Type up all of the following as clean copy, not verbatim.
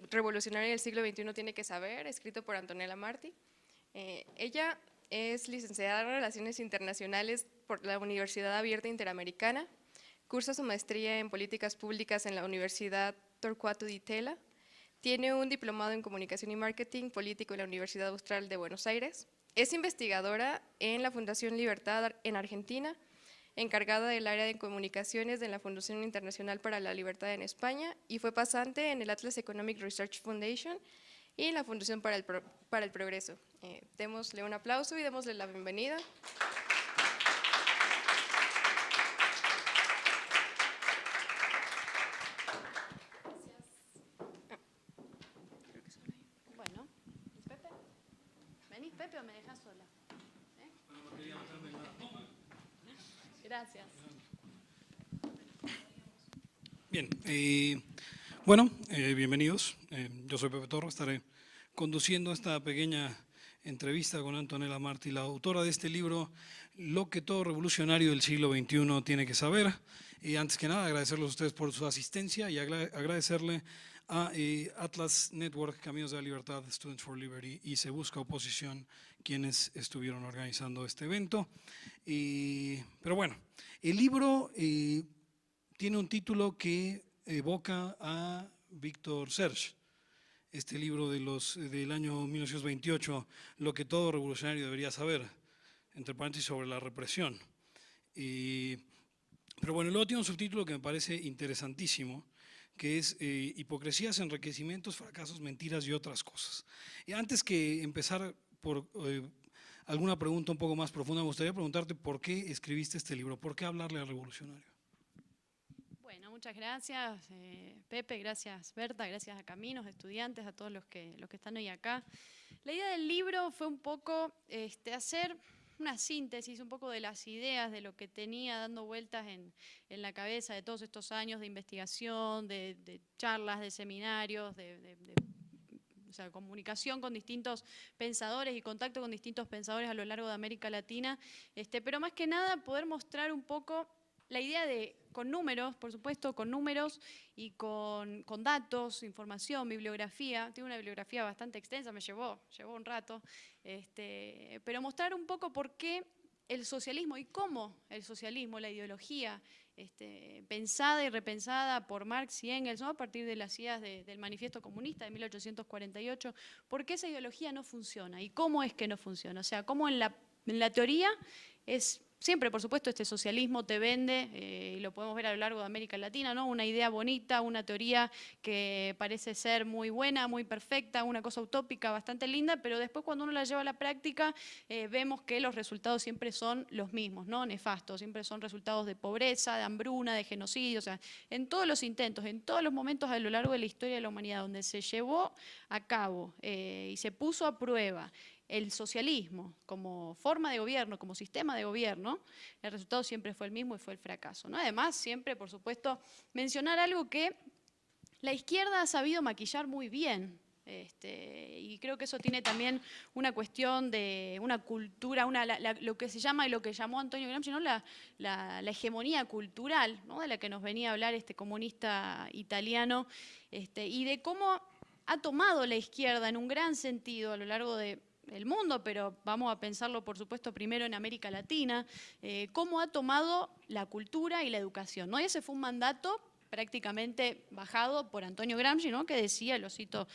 revolucionario del siglo XXI tiene que saber, escrito por Antonella Marti. Ella es licenciada en Relaciones Internacionales por la Universidad Abierta Interamericana, cursa su maestría en Políticas Públicas en la Universidad Torquato Di Tella, tiene un diplomado en Comunicación y Marketing Político en la Universidad Austral de Buenos Aires, es investigadora en la Fundación Libertad en Argentina, encargada del área de comunicaciones de la Fundación Internacional para la Libertad en España y fue pasante en el Atlas Economic Research Foundation y en la Fundación para el Progreso. Démosle un aplauso y démosle la bienvenida. Bueno, Pepe, ¿venís Pepe o me dejás sola? Gracias. Bien, bueno, bienvenidos. Yo soy Pepe Torres, estaré conduciendo esta pequeña entrevista con Antonella Marti, la autora de este libro, Lo que todo revolucionario del siglo XXI tiene que saber. Antes que nada, agradecerles a ustedes por su asistencia y agradecerle a Atlas Network, Caminos de la Libertad, Students for Liberty y Se Busca Oposición, quienes estuvieron organizando este evento. Pero bueno, el libro tiene un título que evoca a Victor Serge, este libro del año 1928, Lo que todo revolucionario debería saber, entre paréntesis sobre la represión. Pero bueno, luego tiene un subtítulo que me parece interesantísimo, que es Hipocresías, enriquecimientos, fracasos, mentiras y otras cosas. Y antes que empezar por alguna pregunta un poco más profunda, me gustaría preguntarte por qué escribiste este libro, por qué hablarle al revolucionario. Bueno, muchas gracias Pepe, gracias Berta, gracias a Caminos, estudiantes, a todos los que están hoy acá. La idea del libro fue un poco hacer una síntesis un poco de las ideas, de lo que tenía dando vueltas en la cabeza de todos estos años de investigación, de charlas, de seminarios, o sea, comunicación con distintos pensadores y contacto con distintos pensadores a lo largo de América Latina, pero más que nada poder mostrar un poco la idea con números, por supuesto, con números y con datos, información, bibliografía. Tengo una bibliografía bastante extensa, me llevó un rato, pero mostrar un poco por qué el socialismo y cómo el socialismo, la ideología, pensada y repensada por Marx y Engels, ¿no? A partir de las ideas del Manifiesto Comunista de 1848, por qué esa ideología no funciona y cómo es que no funciona. O sea, cómo en la teoría es... Siempre, por supuesto, este socialismo te vende, y lo podemos ver a lo largo de América Latina, ¿no? Una idea bonita, una teoría que parece ser muy buena, muy perfecta, una cosa utópica, bastante linda, pero después cuando uno la lleva a la práctica vemos que los resultados siempre son los mismos, ¿no? Nefastos, siempre son resultados de pobreza, de hambruna, de genocidio, o sea, en todos los intentos, en todos los momentos a lo largo de la historia de la humanidad donde se llevó a cabo y se puso a prueba el socialismo como forma de gobierno, como sistema de gobierno, el resultado siempre fue el mismo y fue el fracaso, ¿no? Además, siempre, por supuesto, mencionar algo que la izquierda ha sabido maquillar muy bien, y creo que eso tiene también una cuestión de una cultura, lo que se llama y lo que llamó Antonio Gramsci, ¿no? la hegemonía cultural, ¿no? De la que nos venía a hablar este comunista italiano, y de cómo ha tomado la izquierda en un gran sentido a lo largo del mundo, pero vamos a pensarlo por supuesto primero en América Latina, cómo ha tomado la cultura y la educación, ¿no? Y ese fue un mandato prácticamente bajado por Antonio Gramsci, ¿no? Que decía, lo cito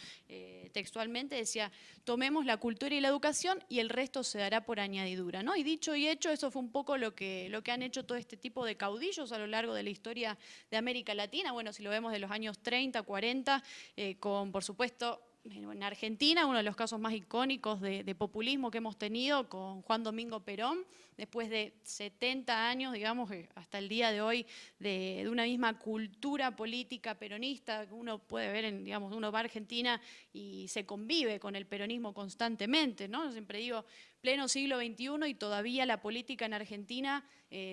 textualmente, decía, tomemos la cultura y la educación y el resto se dará por añadidura, ¿no? Y dicho y hecho, eso fue un poco lo que han hecho todo este tipo de caudillos a lo largo de la historia de América Latina. Bueno, si lo vemos de los años 30, 40, con, por supuesto, en Argentina, uno de los casos más icónicos de populismo que hemos tenido con Juan Domingo Perón, después de 70 años, digamos, hasta el día de hoy, de una misma cultura política peronista, que uno puede ver, digamos, uno va a Argentina y se convive con el peronismo constantemente, ¿no? Yo siempre digo, pleno siglo XXI y todavía la política en Argentina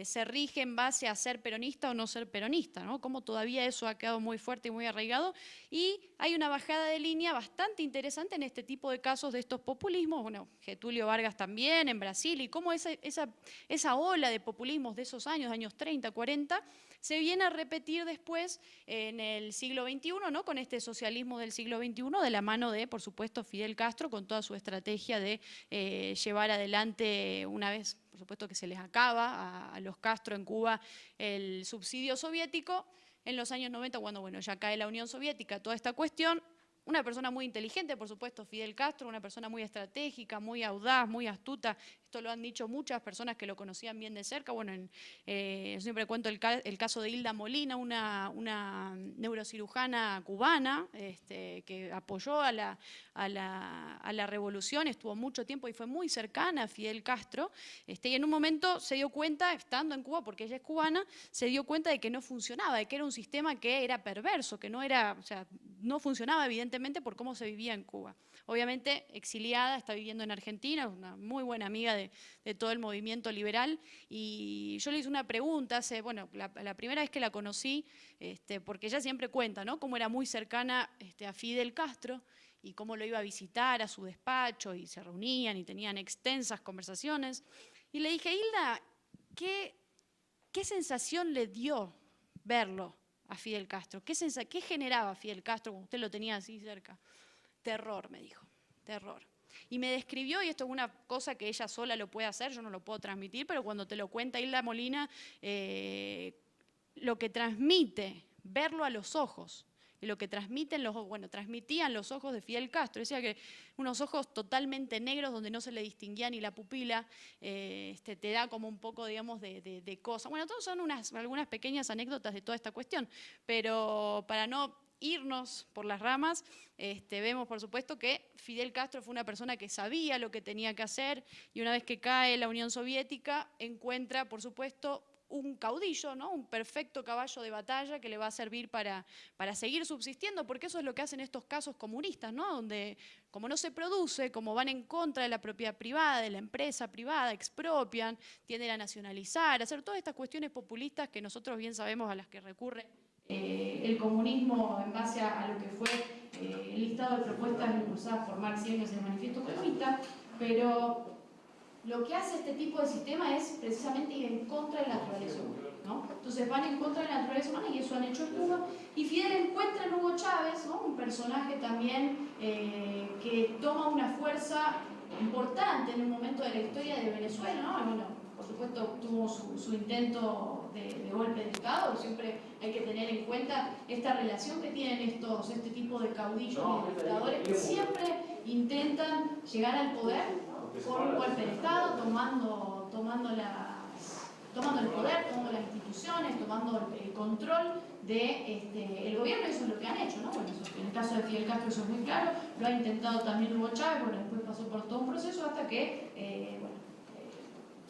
se rige en base a ser peronista o no ser peronista, ¿no? Como todavía eso ha quedado muy fuerte y muy arraigado. Y hay una bajada de línea bastante interesante en este tipo de casos de estos populismos. Bueno, Getúlio Vargas también en Brasil, y cómo esa ola de populismos de esos años 30, 40, se viene a repetir después en el siglo XXI, ¿no? Con este socialismo del siglo XXI, de la mano de, por supuesto, Fidel Castro, con toda su estrategia de llevar adelante, una vez, por supuesto, que se les acaba a los Castro en Cuba el subsidio soviético, en los años 90, cuando bueno, ya cae la Unión Soviética, toda esta cuestión. Una persona muy inteligente, por supuesto, Fidel Castro, una persona muy estratégica, muy audaz, muy astuta. Esto lo han dicho muchas personas que lo conocían bien de cerca. Bueno, yo siempre cuento el caso de Hilda Molina, una neurocirujana cubana que apoyó a la revolución, estuvo mucho tiempo y fue muy cercana a Fidel Castro. Y en un momento se dio cuenta, estando en Cuba, porque ella es cubana, se dio cuenta de que no funcionaba, de que era un sistema que era perverso, que no era, o sea, no funcionaba evidentemente por cómo se vivía en Cuba. Obviamente exiliada, está viviendo en Argentina, es una muy buena amiga de todo el movimiento liberal, y yo le hice una pregunta bueno, la primera vez que la conocí, porque ella siempre cuenta, ¿no? Cómo era muy cercana a Fidel Castro y cómo lo iba a visitar a su despacho y se reunían y tenían extensas conversaciones. Y le dije, Hilda, ¿qué sensación le dio verlo a Fidel Castro? ¿Qué generaba Fidel Castro cuando usted lo tenía así cerca? Terror, me dijo, terror. Y me describió, y esto es una cosa que ella sola lo puede hacer, yo no lo puedo transmitir, pero cuando te lo cuenta Hilda Molina, lo que transmite, verlo a los ojos, y lo que transmitían los ojos de Fidel Castro, decía que unos ojos totalmente negros donde no se le distinguía ni la pupila, te da como un poco, digamos, de cosa. Bueno, todos son algunas pequeñas anécdotas de toda esta cuestión, pero para no irnos por las ramas, vemos por supuesto que Fidel Castro fue una persona que sabía lo que tenía que hacer, y una vez que cae la Unión Soviética encuentra por supuesto un caudillo, ¿no? Un perfecto caballo de batalla que le va a servir para seguir subsistiendo, porque eso es lo que hacen estos casos comunistas, ¿no? Donde como no se produce, como van en contra de la propiedad privada, de la empresa privada, expropian, tienden a nacionalizar, a hacer todas estas cuestiones populistas que nosotros bien sabemos a las que recurre el comunismo en base a lo que fue el listado de propuestas impulsadas por Marx y Engels en el Manifiesto Comunista, pero lo que hace este tipo de sistema es precisamente ir en contra de la naturaleza humana, ¿no? Entonces van en contra de la naturaleza humana, y eso han hecho en Cuba, y Fidel encuentra en Hugo Chávez, ¿no? Un personaje también que toma una fuerza importante en un momento de la historia de Venezuela, ¿no? Bueno, por supuesto tuvo su intento de golpe de Estado. Siempre hay que tener en cuenta esta relación que tienen este tipo de caudillos y dictadores que siempre intentan llegar al poder por un golpe de Estado, tomando el poder, tomando las instituciones, tomando el control del gobierno, y eso es lo que han hecho, ¿no? Bueno, en el caso de Fidel Castro eso es muy claro, lo ha intentado también Hugo Chávez, bueno, después pasó por todo un proceso hasta que,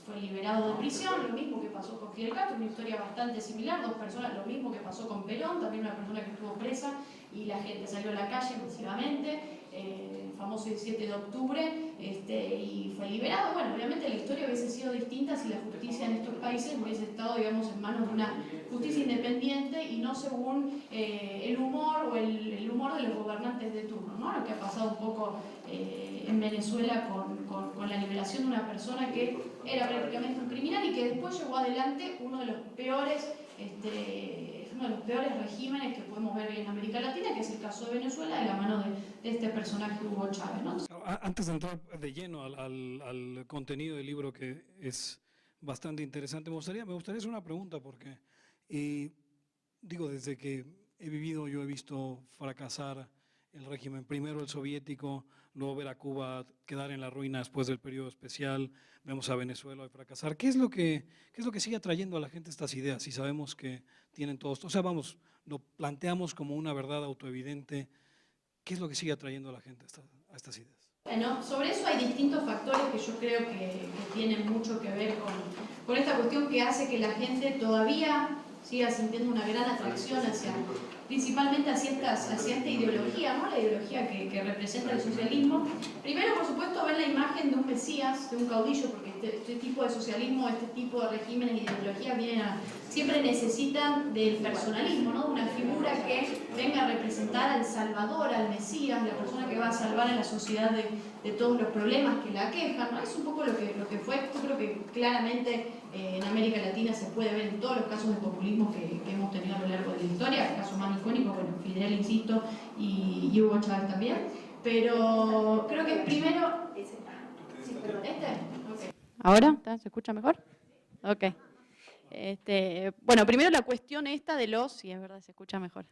fue liberado de prisión, lo mismo que pasó con Fidel Castro, una historia bastante similar, dos personas, lo mismo que pasó con Perón, también una persona que estuvo presa y la gente salió a la calle masivamente, el famoso 17 de octubre, y fue liberado. Bueno, obviamente la historia hubiese sido distinta si la justicia en estos países hubiese estado, digamos, en manos de una justicia independiente y no según el humor el humor de los gobernantes de turno, ¿no? Lo que ha pasado un poco en Venezuela con la liberación de una persona que era prácticamente un criminal y que después llevó adelante uno de los peores regímenes que podemos ver en América Latina, que es el caso de Venezuela, de la mano de este personaje Hugo Chávez, ¿no? Antes de entrar de lleno al contenido del libro, que es bastante interesante, me gustaría hacer una pregunta, porque desde que yo he visto fracasar el régimen, primero el soviético, luego ver a Cuba quedar en la ruina después del periodo especial, vemos a Venezuela fracasar. ¿Qué es lo que sigue atrayendo a la gente estas ideas? Si sabemos que tienen todos, o sea, lo planteamos como una verdad autoevidente, ¿qué es lo que sigue atrayendo a la gente a estas ideas? Bueno, sobre eso hay distintos factores que yo creo que tienen mucho que ver con esta cuestión que hace que la gente todavía siga sintiendo una gran atracción principalmente hacia esta ideología, ¿no? La ideología que representa el socialismo. Primero, por supuesto, ver la imagen de un mesías, de un caudillo, porque este tipo de socialismo, este tipo de regímenes y ideologías siempre necesitan del personalismo, ¿no? Una figura que venga a representar al Salvador, al Mesías, la persona que va a salvar a la sociedad de todos los problemas que la aquejan, ¿no? Es un poco lo que fue, yo creo que claramente en América Latina se puede ver en todos los casos de populismo que hemos tenido a lo largo de la historia, el caso más icónico, bueno, Fidel, insisto, y Hugo Chávez también, pero creo que primero... Sí, perdón, okay. ¿Ahora? ¿Se escucha mejor? Ok. Bueno, primero la cuestión esta de los, sí, es verdad, se escucha mejor.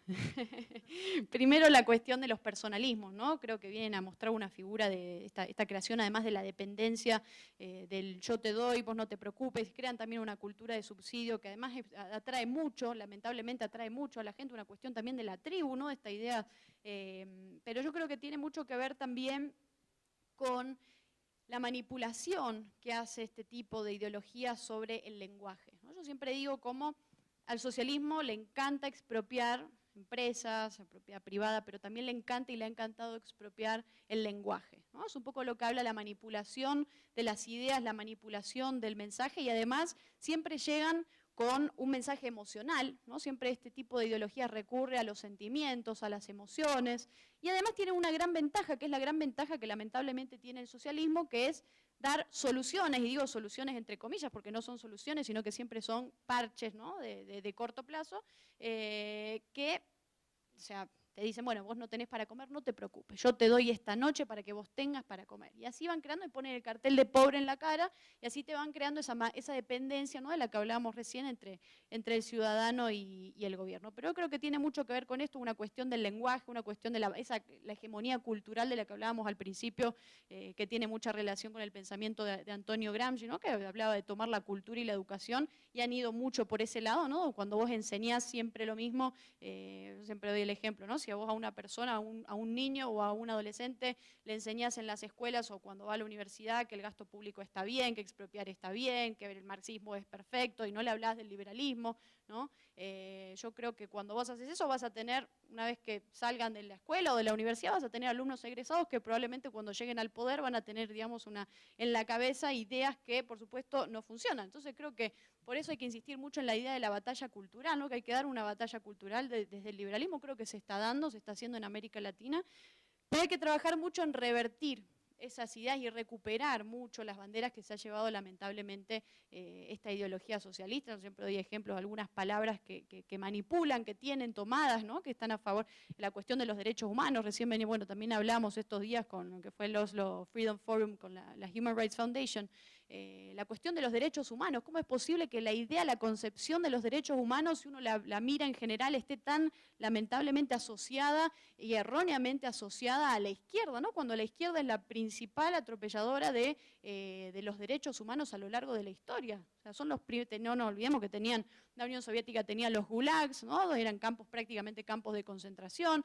Primero la cuestión de los personalismos, ¿no? Creo que vienen a mostrar una figura de esta creación, además de la dependencia del yo te doy, vos no te preocupes, crean también una cultura de subsidio que además atrae mucho, lamentablemente atrae mucho a la gente, una cuestión también de la tribu, ¿no? Esta idea, pero yo creo que tiene mucho que ver también con la manipulación que hace este tipo de ideología sobre el lenguaje, ¿no? Yo siempre digo cómo al socialismo le encanta expropiar empresas, propiedad privada, pero también le encanta y le ha encantado expropiar el lenguaje, ¿no? Es un poco lo que habla la manipulación de las ideas, la manipulación del mensaje, y además siempre llegan con un mensaje emocional, ¿no? Siempre este tipo de ideología recurre a los sentimientos, a las emociones, y además tiene una gran ventaja, que es la gran ventaja que lamentablemente tiene el socialismo, que es dar soluciones, y digo soluciones entre comillas, porque no son soluciones, sino que siempre son parches, ¿no? de corto plazo, que, o sea, te dicen, bueno, vos no tenés para comer, no te preocupes, yo te doy esta noche para que vos tengas para comer. Y así van creando y ponen el cartel de pobre en la cara, y así te van creando esa dependencia, ¿no? De la que hablábamos recién entre el ciudadano y el gobierno. Pero yo creo que tiene mucho que ver con esto, una cuestión del lenguaje, una cuestión de la hegemonía cultural de la que hablábamos al principio, que tiene mucha relación con el pensamiento de Antonio Gramsci, ¿no? Que hablaba de tomar la cultura y la educación, y han ido mucho por ese lado, ¿no? Cuando vos enseñás siempre lo mismo, siempre doy el ejemplo, ¿no? Si a vos a una persona, a un niño o a un adolescente le enseñás en las escuelas o cuando va a la universidad que el gasto público está bien, que expropiar está bien, que el marxismo es perfecto, y no le hablás del liberalismo, ¿no? Yo creo que cuando vos haces eso vas a tener, una vez que salgan de la escuela o de la universidad, vas a tener alumnos egresados que probablemente cuando lleguen al poder van a tener, digamos, en la cabeza ideas que, por supuesto, no funcionan. Entonces creo que por eso hay que insistir mucho en la idea de la batalla cultural, ¿no? Que hay que dar una batalla cultural desde el liberalismo, creo que se está dando, se está haciendo en América Latina, pero hay que trabajar mucho en revertir esas ideas y recuperar mucho las banderas que se ha llevado lamentablemente esta ideología socialista. Yo siempre doy ejemplos de algunas palabras que manipulan, que tienen tomadas, ¿no? Que están a favor de la cuestión de los derechos humanos. Recién venía, bueno, también hablamos estos días con lo que fue el Oslo Freedom Forum, con la Human Rights Foundation, la cuestión de los derechos humanos. ¿Cómo es posible que la idea, la concepción de los derechos humanos, si uno la mira en general, esté tan lamentablemente asociada y erróneamente asociada a la izquierda, ¿no? Cuando la izquierda es la principal atropelladora de los derechos humanos a lo largo de la historia? O sea, son los no nos olvidemos que la Unión Soviética tenía los gulags, ¿no? Eran prácticamente campos de concentración.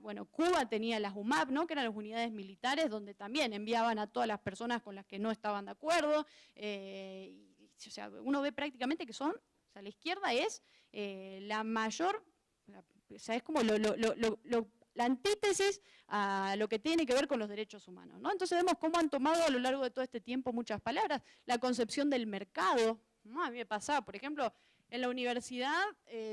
Bueno, Cuba tenía las UMAP, ¿no? Que eran las unidades militares donde también enviaban a todas las personas con las que no estaban de acuerdo. O sea, uno ve prácticamente que o sea, la izquierda es la mayor, o sea, es como la antítesis a lo que tiene que ver con los derechos humanos, ¿no? Entonces vemos cómo han tomado a lo largo de todo este tiempo muchas palabras. La concepción del mercado, ¿no? A mí me pasaba, por ejemplo, en la universidad,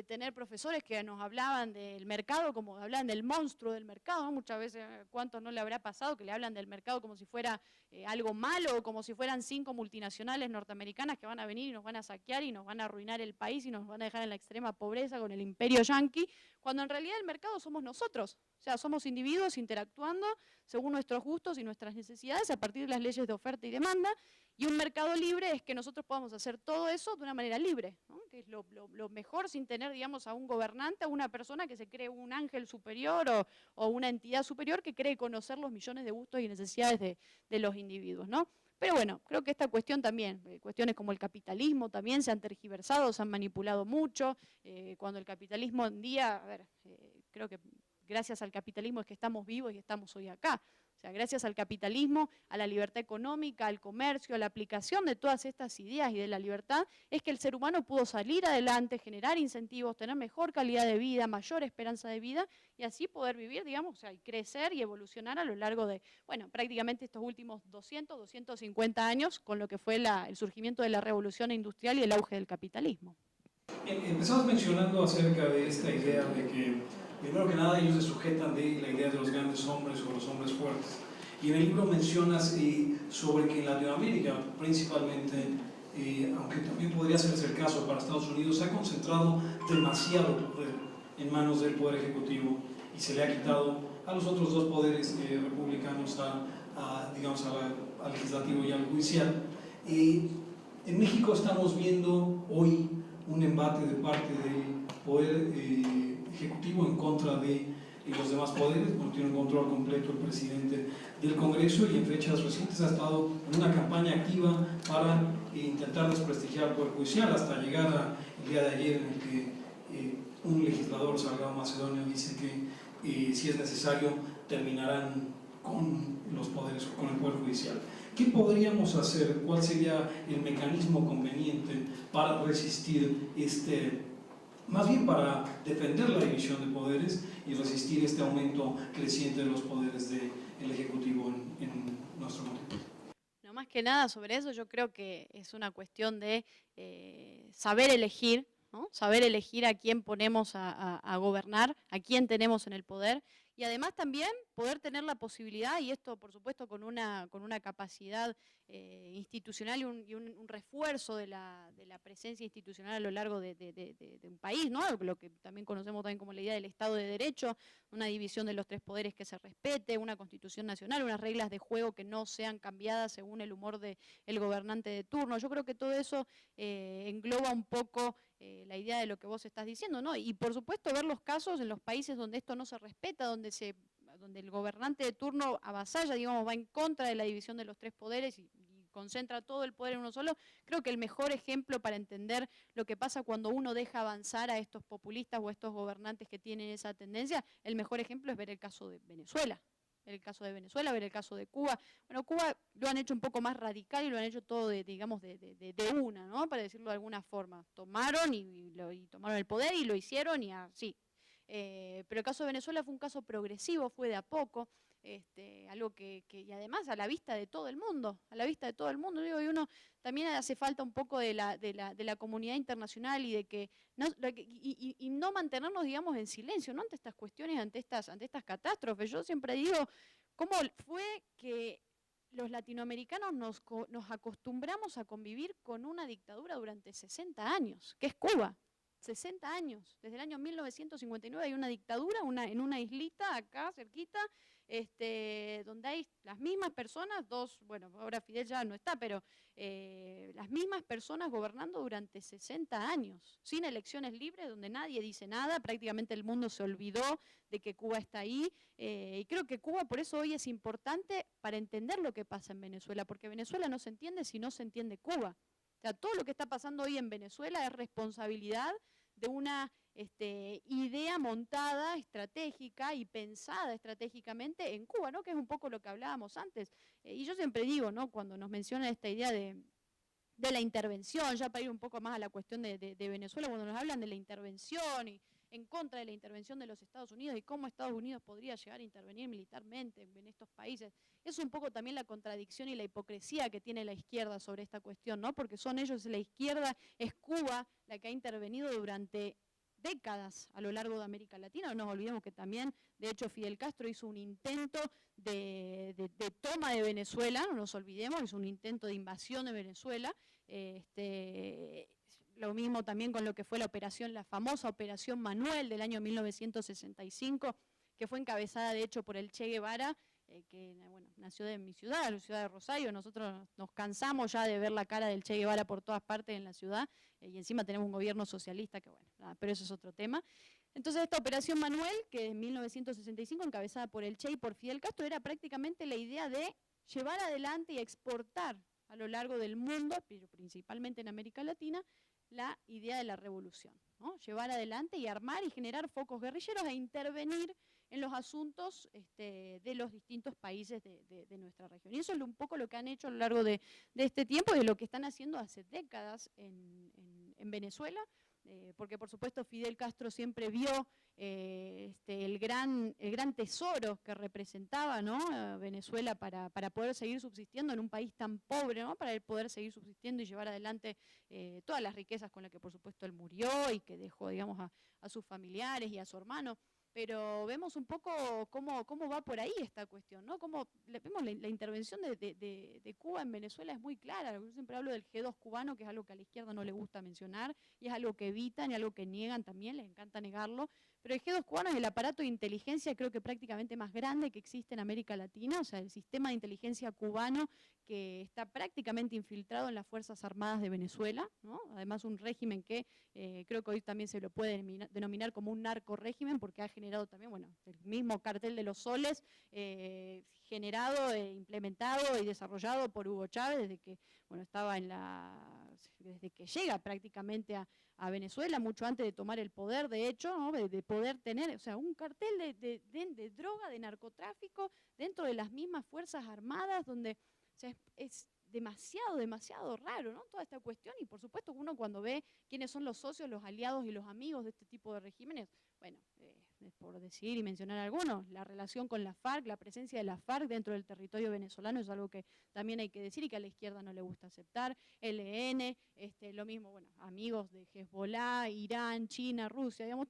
tener profesores que nos hablaban del mercado, como hablaban del monstruo del mercado, ¿no? Muchas veces, ¿cuántos no le habrá pasado que le hablan del mercado como si fuera algo malo, o como si fueran 5 multinacionales norteamericanas que van a venir y nos van a saquear y nos van a arruinar el país y nos van a dejar en la extrema pobreza con el imperio yanqui, cuando en realidad el mercado somos nosotros? O sea, somos individuos interactuando según nuestros gustos y nuestras necesidades a partir de las leyes de oferta y demanda, y un mercado libre es que nosotros podamos hacer todo eso de una manera libre, ¿no? Que es lo mejor, sin tener, digamos, a un gobernante, a una persona que se cree un ángel superior o una entidad superior que cree conocer los millones de gustos y necesidades de los individuos, ¿no? Pero bueno, creo que esta cuestión también, cuestiones como el capitalismo también se han tergiversado, se han manipulado mucho, cuando el capitalismo en día, creo que gracias al capitalismo es que estamos vivos y estamos hoy acá. O sea, gracias al capitalismo, a la libertad económica, al comercio, a la aplicación de todas estas ideas y de la libertad, es que el ser humano pudo salir adelante, generar incentivos, tener mejor calidad de vida, mayor esperanza de vida, y así poder vivir, digamos, o sea, y crecer y evolucionar a lo largo de, bueno, prácticamente estos últimos 200, 250 años, con lo que fue el surgimiento de la revolución industrial y el auge del capitalismo. Empezamos mencionando acerca de esta idea de que, primero que nada, ellos se sujetan de la idea de los grandes hombres o los hombres fuertes. Y en el libro mencionas sobre que en Latinoamérica, principalmente, aunque también podría serse el caso para Estados Unidos, se ha concentrado demasiado poder en manos del Poder Ejecutivo y se le ha quitado a los otros dos poderes republicanos, digamos, al legislativo y al judicial. En México estamos viendo hoy un embate de parte del Poder Ejecutivo en contra de los demás poderes, porque tiene un control completo el presidente del Congreso y en fechas recientes ha estado en una campaña activa para intentar desprestigiar al Poder Judicial, hasta llegar el día de ayer en el que un legislador, Salgado Macedonio, dice que si es necesario terminarán con los poderes, con el Poder Judicial. ¿Qué podríamos hacer? ¿Cuál sería el mecanismo conveniente para resistir más bien para defender la división de poderes y resistir este aumento creciente de los poderes del Ejecutivo en nuestro mundo? No, más que nada sobre eso, yo creo que es una cuestión de saber elegir, ¿no? Saber elegir a quién ponemos a gobernar, a quién tenemos en el poder, y además también poder tener la posibilidad, y esto por supuesto con una capacidad institucional y un refuerzo de la presencia institucional a lo largo de un país, ¿no? Lo que también conocemos también como la idea del Estado de Derecho, una división de los tres poderes que se respete, una constitución nacional, unas reglas de juego que no sean cambiadas según el humor del gobernante de turno. Yo creo que todo eso engloba un poco la idea de lo que vos estás diciendo, ¿no? Y por supuesto ver los casos en los países donde esto no se respeta, donde el gobernante de turno avasalla, digamos, va en contra de la división de los tres poderes y concentra todo el poder en uno solo. Creo que el mejor ejemplo para entender lo que pasa cuando uno deja avanzar a estos populistas o a estos gobernantes que tienen esa tendencia, el mejor ejemplo es ver el caso de Venezuela. Ver el caso de Venezuela, ver el caso de Cuba. Bueno, Cuba lo han hecho un poco más radical y lo han hecho todo digamos, de una, ¿no? Para decirlo de alguna forma. Tomaron y tomaron el poder y lo hicieron y así. Pero el caso de Venezuela fue un caso progresivo, fue de a poco, algo que y además a la vista de todo el mundo, digo, y uno también hace falta un poco de la comunidad internacional y de que no mantenernos, digamos, en silencio, ¿no? Ante estas cuestiones, ante estas catástrofes. Yo siempre digo, ¿cómo fue que los latinoamericanos nos acostumbramos a convivir con una dictadura durante 60 años, que es Cuba? 60 años, desde el año 1959 hay una dictadura en una islita acá cerquita, donde hay las mismas personas, bueno, ahora Fidel ya no está, pero las mismas personas gobernando durante 60 años, sin elecciones libres, donde nadie dice nada, prácticamente el mundo se olvidó de que Cuba está ahí, y creo que Cuba por eso hoy es importante para entender lo que pasa en Venezuela, porque Venezuela no se entiende si no se entiende Cuba. O sea, todo lo que está pasando hoy en Venezuela es responsabilidad de una idea montada, estratégica y pensada estratégicamente en Cuba, ¿no? Que es un poco lo que hablábamos antes. Y yo siempre digo, ¿no? Cuando nos mencionan esta idea de la intervención, ya para ir un poco más a la cuestión de Venezuela, cuando nos hablan de la intervención y en contra de la intervención de los Estados Unidos y cómo Estados Unidos podría llegar a intervenir militarmente en estos países. Es un poco también la contradicción y la hipocresía que tiene la izquierda sobre esta cuestión, ¿no? Porque son ellos, la izquierda, es Cuba la que ha intervenido durante décadas a lo largo de América Latina. No nos olvidemos que también, de hecho, Fidel Castro hizo un intento de toma de Venezuela, no nos olvidemos, hizo un intento de invasión de Venezuela. Lo mismo también con lo que fue la famosa Operación Manuel del año 1965, que fue encabezada de hecho por el Che Guevara, que bueno, nació de mi ciudad, la ciudad de Rosario. Nosotros nos cansamos ya de ver la cara del Che Guevara por todas partes en la ciudad, y encima tenemos un gobierno socialista que bueno, nada, pero eso es otro tema. Entonces esta Operación Manuel, que en 1965 encabezada por el Che y por Fidel Castro, era prácticamente la idea de llevar adelante y exportar a lo largo del mundo, pero principalmente en América Latina, la idea de la revolución, ¿no? Llevar adelante y armar y generar focos guerrilleros e intervenir en los asuntos de los distintos países de nuestra región. Y eso es un poco lo que han hecho a lo largo de este tiempo y de lo que están haciendo hace décadas en Venezuela, porque por supuesto Fidel Castro siempre vio el gran tesoro que representaba, ¿no? Venezuela para poder seguir subsistiendo en un país tan pobre, ¿no? Para poder seguir subsistiendo y llevar adelante todas las riquezas con las que por supuesto él murió y que dejó, digamos, a sus familiares y a su hermano. Pero vemos un poco cómo va por ahí esta cuestión, ¿no? Vemos la intervención de Cuba en Venezuela es muy clara. Yo siempre hablo del G2 cubano, que es algo que a la izquierda no le gusta mencionar, y es algo que evitan y algo que niegan también, les encanta negarlo. Pero el G2 cubano es el aparato de inteligencia, creo que prácticamente más grande que existe en América Latina, o sea, el sistema de inteligencia cubano que está prácticamente infiltrado en las Fuerzas Armadas de Venezuela, ¿no? Además un régimen que creo que hoy también se lo puede denominar como un narcorrégimen, porque ha generado también, bueno, el mismo cartel de los soles, generado, implementado y desarrollado por Hugo Chávez desde que, bueno, estaba desde que llega prácticamente a Venezuela, mucho antes de tomar el poder, de hecho, ¿no? de poder tener, o sea, un cartel de droga, de narcotráfico, dentro de las mismas Fuerzas Armadas, donde, o sea, es demasiado raro, ¿no? Toda esta cuestión, y por supuesto uno cuando ve quiénes son los socios, los aliados y los amigos de este tipo de regímenes, bueno, por decir y mencionar algunos, la relación con la FARC, la presencia de la FARC dentro del territorio venezolano es algo que también hay que decir y que a la izquierda no le gusta aceptar. ELN, lo mismo, bueno, amigos de Hezbollah, Irán, China, Rusia, digamos,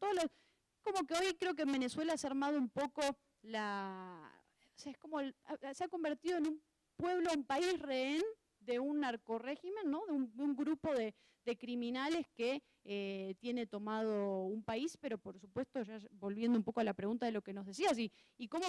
como que hoy creo que en Venezuela se ha armado un poco o sea, es como se ha convertido en un país rehén de un narcorrégimen, ¿no? De un grupo de criminales que tiene tomado un país, pero por supuesto, ya volviendo un poco a la pregunta de lo que nos decías, y cómo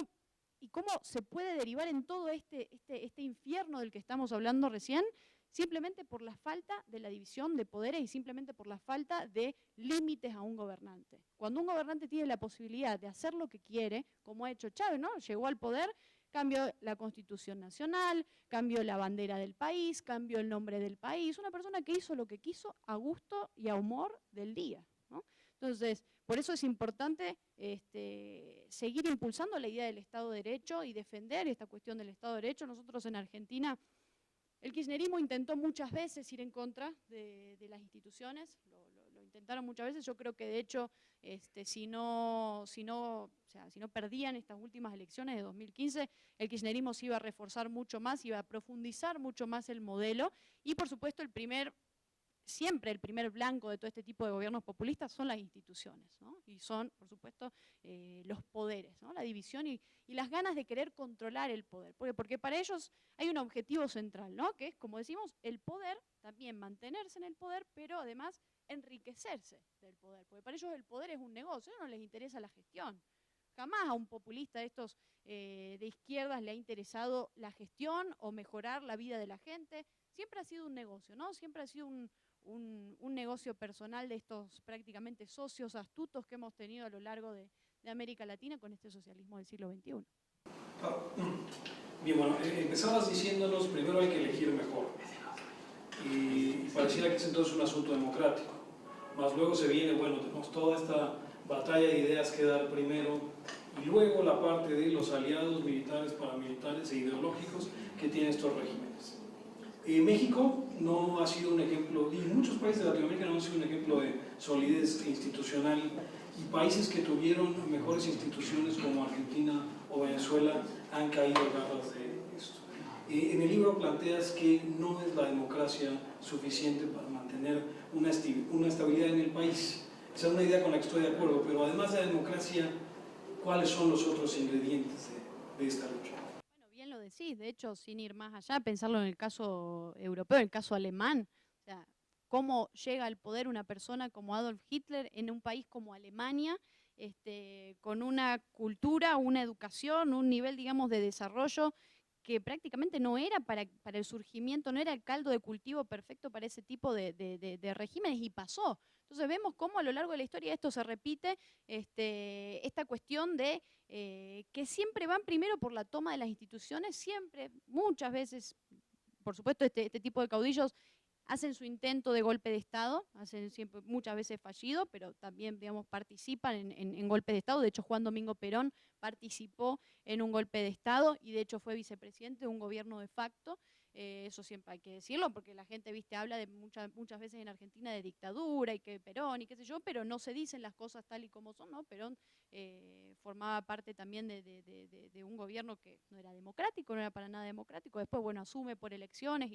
se puede derivar en todo este infierno del que estamos hablando recién, simplemente por la falta de la división de poderes y simplemente por la falta de límites a un gobernante. Cuando un gobernante tiene la posibilidad de hacer lo que quiere, como ha hecho Chávez, ¿no? Llegó al poder, cambió la Constitución Nacional, cambió la bandera del país, cambió el nombre del país, una persona que hizo lo que quiso a gusto y a humor del día, ¿no? Entonces, por eso es importante seguir impulsando la idea del Estado de Derecho y defender esta cuestión del Estado de Derecho. Nosotros en Argentina, el kirchnerismo intentó muchas veces ir en contra de las instituciones, lo intentaron muchas veces. Yo creo que de hecho, si no perdían estas últimas elecciones de 2015, el kirchnerismo se iba a reforzar mucho más, iba a profundizar mucho más el modelo, y por supuesto siempre el primer blanco de todo este tipo de gobiernos populistas son las instituciones, ¿no? Y son, por supuesto, los poderes, ¿no? La división y las ganas de querer controlar el poder. Porque para ellos hay un objetivo central, ¿no? Que es, como decimos, el poder, también mantenerse en el poder, pero además enriquecerse del poder. Porque para ellos el poder es un negocio, no les interesa la gestión. Jamás a un populista de estos de izquierdas le ha interesado la gestión o mejorar la vida de la gente. Siempre ha sido un negocio, ¿no? Siempre ha sido un negocio personal de estos prácticamente socios astutos que hemos tenido a lo largo de América Latina con este socialismo del siglo XXI. Claro. Bien, bueno, empezabas diciéndonos primero hay que elegir mejor. Y pareciera que es entonces un asunto democrático. Más luego se viene, bueno, tenemos toda esta batalla de ideas que dar primero, y luego la parte de los aliados militares, paramilitares e ideológicos que tienen estos regímenes. México no ha sido un ejemplo, y muchos países de Latinoamérica no han sido un ejemplo de solidez institucional, y países que tuvieron mejores instituciones como Argentina o Venezuela han caído en garras de esto. En el libro planteas que no es la democracia suficiente para mantener una estabilidad en el país. Esa es una idea con la que estoy de acuerdo, pero además de la democracia, ¿cuáles son los otros ingredientes de esta lucha? Bueno, bien lo decís, de hecho, sin ir más allá, pensarlo en el caso europeo, en el caso alemán, o sea, cómo llega al poder una persona como Adolf Hitler en un país como Alemania, con una cultura, una educación, un nivel, digamos, de desarrollo que prácticamente no era para el surgimiento, no era el caldo de cultivo perfecto para ese tipo de regímenes, y pasó. Entonces vemos cómo a lo largo de la historia esto se repite, esta cuestión de que siempre van primero por la toma de las instituciones, siempre, muchas veces, por supuesto, este tipo de caudillos hacen su intento de golpe de Estado, hacen siempre, muchas veces fallido, pero también, digamos, participan en golpes de Estado. De hecho, Juan Domingo Perón participó en un golpe de Estado y de hecho fue vicepresidente de un gobierno de facto. Eso siempre hay que decirlo, porque la gente, viste, habla de muchas veces en Argentina de dictadura y que Perón y qué sé yo, pero no se dicen las cosas tal y como son, ¿no? Perón formaba parte también de un gobierno que no era democrático, no era para nada democrático. Después, bueno, asume por elecciones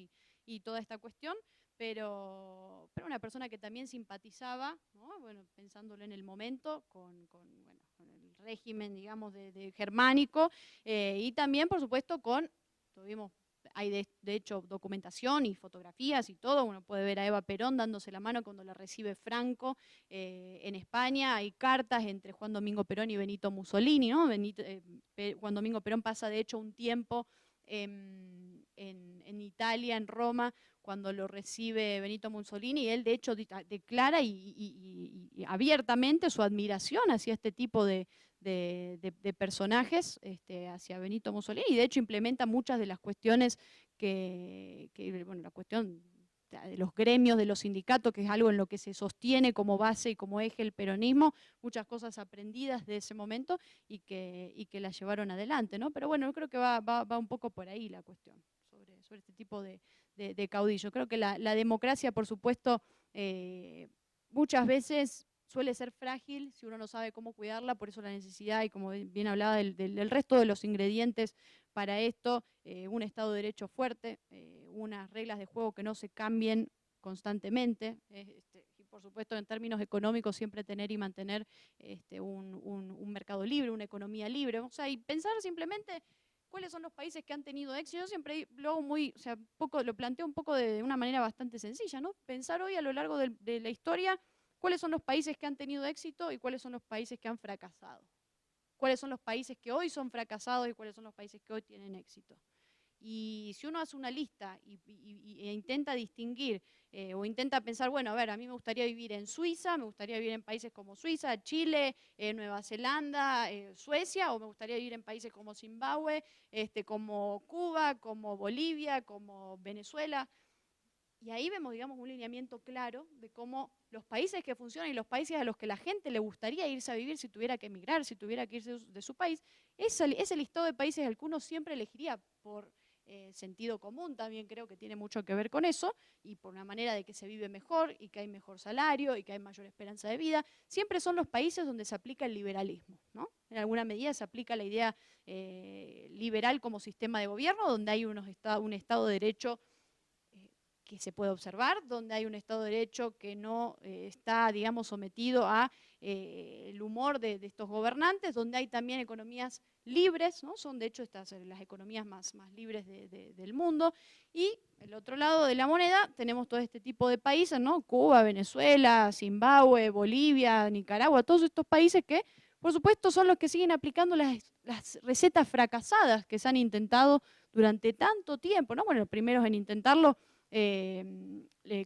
y toda esta cuestión, pero una persona que también simpatizaba, ¿no? Bueno, pensándolo en el momento, con el régimen, digamos, de germánico, y también, por supuesto, hay de hecho documentación y fotografías y todo. Uno puede ver a Eva Perón dándose la mano cuando la recibe Franco en España. Hay cartas entre Juan Domingo Perón y Benito Mussolini, ¿no? Juan Domingo Perón pasa de hecho un tiempo en Italia, en Roma, cuando lo recibe Benito Mussolini, y él de hecho declara y abiertamente su admiración hacia este tipo de personajes, hacia Benito Mussolini, y de hecho implementa muchas de las cuestiones bueno, la cuestión de los gremios, de los sindicatos, que es algo en lo que se sostiene como base y como eje el peronismo, muchas cosas aprendidas de ese momento y que las llevaron adelante, ¿no? Pero bueno, yo creo que va un poco por ahí la cuestión, sobre este tipo de caudillo. Creo que la democracia, por supuesto, muchas veces suele ser frágil si uno no sabe cómo cuidarla, por eso la necesidad, y como bien hablaba, del resto de los ingredientes para esto, un Estado de Derecho fuerte, unas reglas de juego que no se cambien constantemente, y por supuesto en términos económicos siempre tener y mantener un mercado libre, una economía libre, o sea, y pensar simplemente cuáles son los países que han tenido éxito. Yo siempre lo planteo un poco de una manera bastante sencilla, ¿no? Pensar hoy a lo largo de la historia cuáles son los países que han tenido éxito y cuáles son los países que han fracasado. Cuáles son los países que hoy son fracasados y cuáles son los países que hoy tienen éxito. Y si uno hace una lista e intenta distinguir o intenta pensar, bueno, a ver, a mí me gustaría vivir en Suiza, me gustaría vivir en países como Suiza, Chile, Nueva Zelanda, Suecia, o me gustaría vivir en países como Zimbabue, como Cuba, como Bolivia, como Venezuela. Y ahí vemos, digamos, un lineamiento claro de cómo los países que funcionan y los países a los que la gente le gustaría irse a vivir si tuviera que emigrar, si tuviera que irse de su país, ese listado de países al que uno siempre elegiría por sentido común, también creo que tiene mucho que ver con eso, y por una manera de que se vive mejor y que hay mejor salario y que hay mayor esperanza de vida, siempre son los países donde se aplica el liberalismo, ¿no? En alguna medida se aplica la idea liberal como sistema de gobierno, donde hay un Estado de Derecho que se puede observar, donde hay un Estado de Derecho que no está, digamos, sometido a el humor de estos gobernantes, donde hay también economías libres, ¿no? Son de hecho las economías más libres del mundo. Y el otro lado de la moneda tenemos todo este tipo de países, ¿no? Cuba, Venezuela, Zimbabue, Bolivia, Nicaragua, todos estos países que, por supuesto, son los que siguen aplicando las recetas fracasadas que se han intentado durante tanto tiempo, ¿no? Bueno, los primeros en intentarlo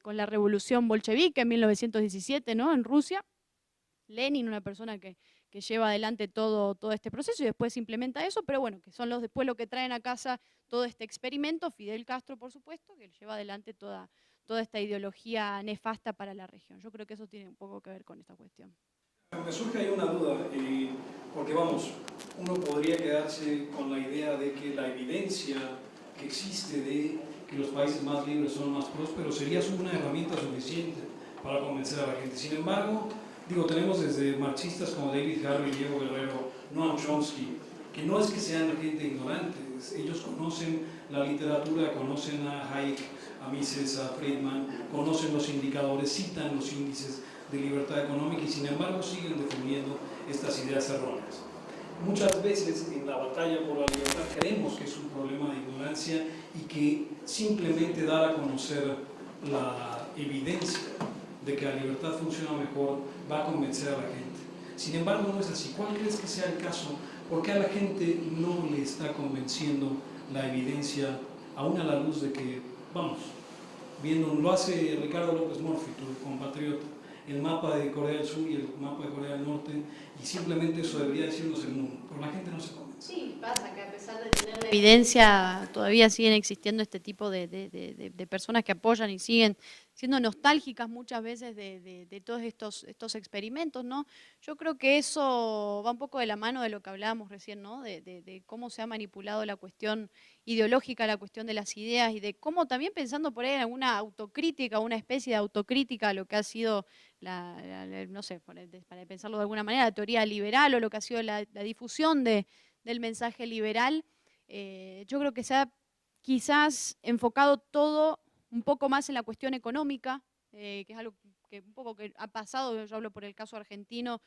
con la revolución bolchevique en 1917, ¿no? En Rusia, Lenin, una persona que lleva adelante todo este proceso y después implementa eso, pero bueno, que son después lo que traen a casa todo este experimento, Fidel Castro, por supuesto, que lleva adelante toda esta ideología nefasta para la región. Yo creo que eso tiene un poco que ver con esta cuestión. Me surge ahí una duda, porque vamos, uno podría quedarse con la idea de que la evidencia que existe de que los países más libres son más prósperos sería una herramienta suficiente para convencer a la gente. Sin embargo, tenemos desde marxistas como David Harvey, Diego Guerrero, Noam Chomsky, que no es que sean gente ignorante, ellos conocen la literatura, conocen a Hayek, a Mises, a Friedman, conocen los indicadores, citan los índices de libertad económica y sin embargo siguen defendiendo estas ideas erróneas. Muchas veces en la batalla por la libertad creemos que es un problema de ignorancia y que simplemente dar a conocer la evidencia de que la libertad funciona mejor va a convencer a la gente. Sin embargo, no es así. ¿Cuál crees que sea el caso? ¿Por qué a la gente no le está convenciendo la evidencia, aún a la luz de que, vamos, lo hace Ricardo López Murphy, tu compatriota, el mapa de Corea del Sur y el mapa de Corea del Norte, y simplemente eso debería decirnos el mundo, pero la gente no se convence? Sí, pasa que a pesar de tener la evidencia, todavía siguen existiendo este tipo de personas que apoyan y siguen siendo nostálgicas muchas veces de todos estos experimentos, ¿no? Yo creo que eso va un poco de la mano de lo que hablábamos recién, ¿no? De cómo se ha manipulado la cuestión ideológica, la cuestión de las ideas y de cómo también pensando por ahí en alguna autocrítica, una especie de autocrítica a lo que ha sido no sé, para pensarlo de alguna manera, la teoría liberal o lo que ha sido la difusión del mensaje liberal. Yo creo que se ha quizás enfocado todo un poco más en la cuestión económica, que es algo que un poco que ha pasado, yo hablo por el caso argentino,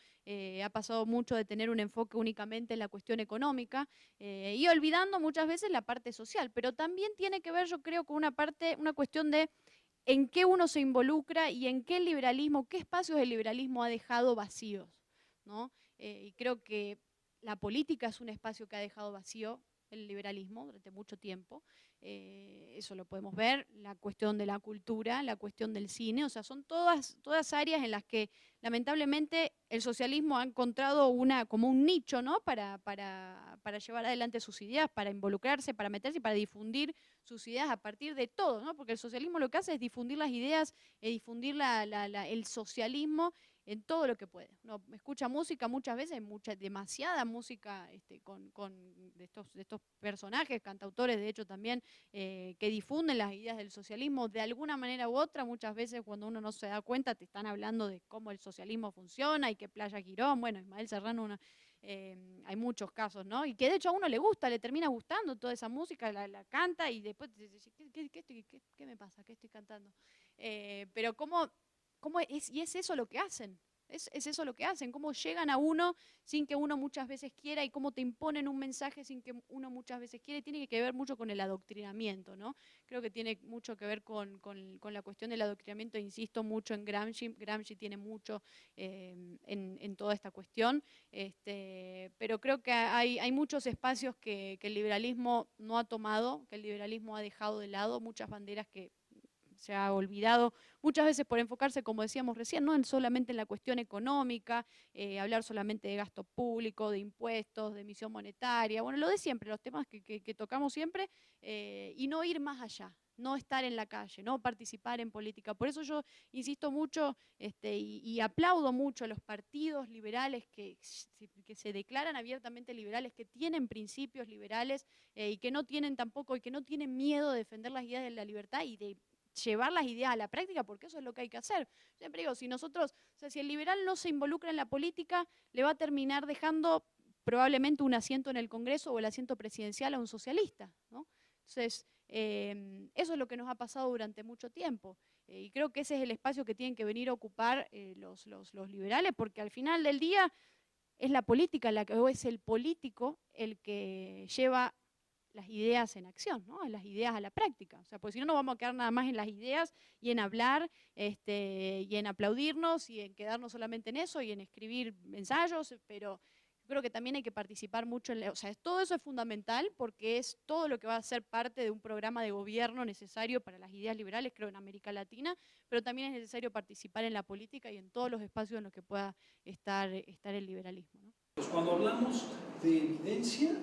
ha pasado mucho de tener un enfoque únicamente en la cuestión económica y olvidando muchas veces la parte social, pero también tiene que ver, yo creo, con una cuestión de en qué uno se involucra y en qué el liberalismo, qué espacios el liberalismo ha dejado vacíos, ¿no? Y creo que la política es un espacio que ha dejado vacío el liberalismo durante mucho tiempo. Eso lo podemos ver, la cuestión de la cultura, la cuestión del cine, o sea, son todas áreas en las que lamentablemente el socialismo ha encontrado como un nicho, ¿no? Para llevar adelante sus ideas, para involucrarse, para meterse y para difundir sus ideas a partir de todo, ¿no? Porque el socialismo lo que hace es difundir las ideas, difundir el socialismo en todo lo que puede. Uno escucha música muchas veces, demasiada música de estos personajes, cantautores de hecho también, que difunden las ideas del socialismo de alguna manera u otra. Muchas veces cuando uno no se da cuenta te están hablando de cómo el socialismo funciona y que Playa Girón, bueno, Ismael Serrano, hay muchos casos, ¿no? Y que de hecho a uno le gusta, le termina gustando toda esa música, la canta y después te dice, ¿qué me pasa? ¿Qué estoy cantando? Pero y es eso lo que hacen. Es eso lo que hacen, cómo llegan a uno sin que uno muchas veces quiera y cómo te imponen un mensaje sin que uno muchas veces quiera. Tiene que ver mucho con el adoctrinamiento, ¿no? Creo que tiene mucho que ver con la cuestión del adoctrinamiento, insisto mucho en Gramsci. Gramsci tiene mucho en toda esta cuestión, pero creo que hay muchos espacios que el liberalismo no ha tomado, que el liberalismo ha dejado de lado, muchas banderas que se ha olvidado muchas veces por enfocarse, como decíamos recién, no solamente en la cuestión económica, hablar solamente de gasto público, de impuestos, de emisión monetaria, bueno, lo de siempre, los temas que tocamos siempre, y no ir más allá, no estar en la calle, no participar en política. Por eso yo insisto mucho y aplaudo mucho a los partidos liberales que se declaran abiertamente liberales, que tienen principios liberales y que no tienen tampoco, y que no tienen miedo de defender las ideas de la libertad y de llevar las ideas a la práctica, porque eso es lo que hay que hacer. Siempre digo, si el liberal no se involucra en la política, le va a terminar dejando probablemente un asiento en el Congreso o el asiento presidencial a un socialista, ¿no? Entonces, eso es lo que nos ha pasado durante mucho tiempo. Y creo que ese es el espacio que tienen que venir a ocupar los liberales, porque al final del día es la política o es el político el que lleva las ideas en acción, ¿no? Las ideas a la práctica. O sea, porque si no nos vamos a quedar nada más en las ideas y en hablar y en aplaudirnos y en quedarnos solamente en eso y en escribir ensayos, pero yo creo que también hay que participar mucho o sea, todo eso es fundamental porque es todo lo que va a ser parte de un programa de gobierno necesario para las ideas liberales, creo, en América Latina, pero también es necesario participar en la política y en todos los espacios en los que pueda estar el liberalismo, ¿no? Pues cuando hablamos de evidencia,